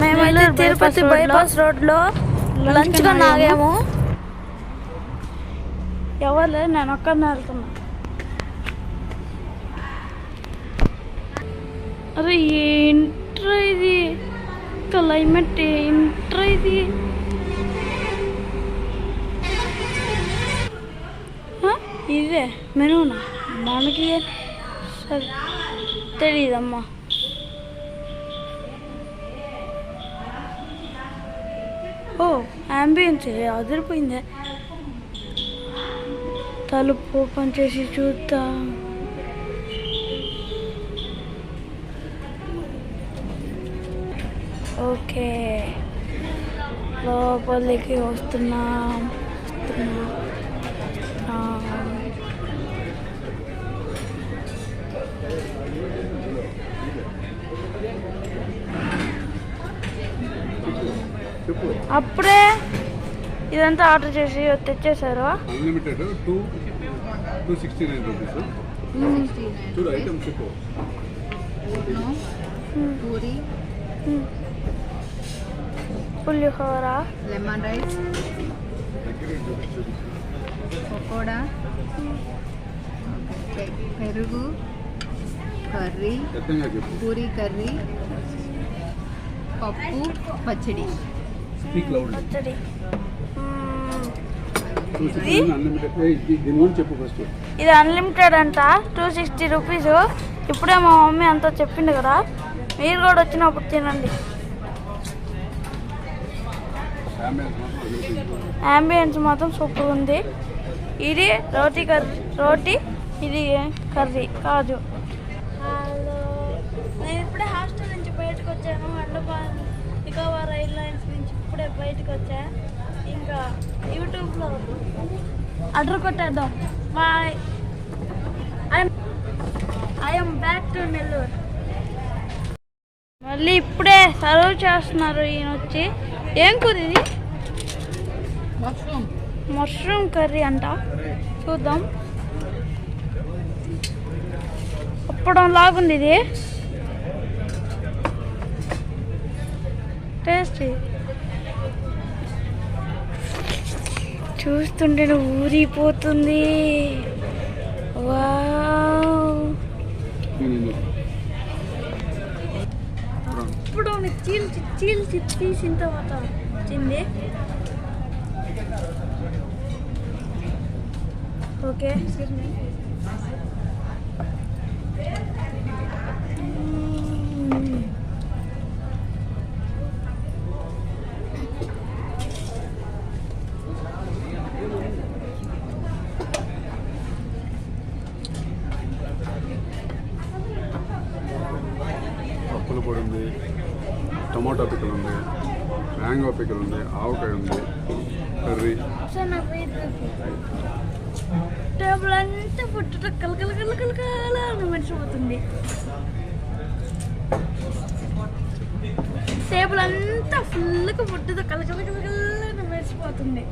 మేమైతే తిరుపతి బైపాస్ రోడ్లో లంచ్ గా ఆగాము. ఎవరు లేదు, నేను ఒక్కడిని వెళ్తున్నా. అరే ఏంట్రా ఇది, క్లైమేట్ ఏంట్రా ఇది. ఇదే మెనూనా మనకి సరే తెలీదమ్మా. ఓ అంబియన్స్ అదిరిపోయిందే. తలుపు ఓపెన్ చేసి చూద్దాం. ఓకే లోపలికి వస్తున్నాం. అప్పుడే ఇదంతా ఆర్డర్ చేసి తెచ్చేసారు. Unlimited 269 rupees. చూడు ఐటమ్స్ చెప్పు. పూరి, పులిహోర, లెమన్ రైస్, పకోడా, పెరుగు కర్రీ, పూరి కర్రీ, పప్పు, పచ్చడి. పచ్చడి. ఇది అన్లిమిటెడ్ అంట, 260 రూపీస్. ఇప్పుడే మా మమ్మీ అంతా చెప్పింది కదా, మీరు కూడా వచ్చినప్పుడు తినండి. అంబియన్స్ మాత్రం సూపర్ ఉంది. ఇది రోటీ ఇది కర్రీ కాజు. హలో, నేను ఇప్పుడే హాస్టల్ నుంచి బయటకు వచ్చాను. నికోబార్ ఎయిర్లైన్స్ నుంచి ఇప్పుడే బయటకు వచ్చా. ఇంకా యూట్యూబ్లో ఆర్డర్ కొట్టేద్దాం. Bye. I'm back to Nellore. మళ్ళీ ఇప్పుడే సర్వ్ చేస్తున్నారు ఈయన వచ్చి. ఏం కూర ఇది? మష్రూమ్ కర్రీ అంట. చూద్దాం. అప్పడం లాగుంది ఇది. టేస్టీ. చూస్తుంటే ఊరిపోతుంది. వావ్. ఇప్పుడు చీల్చి తీసిన తర్వాత వచ్చింది. ఓకే పప్పుల పొడి ఉంది, టమాటా పిక్కలు ఉంది, మ్యాంగో పిక్కలు ఉంది, ఆవకాయ ఉంది, కర్రీ. టేబుల్ అంతా పుట్టుట కలకలకలకలకలని మర్చిపోతుంది. టేబుల్ అంతా ఫుల్గా పుట్టుతో కలకలకలకలని మర్చిపోతుంది.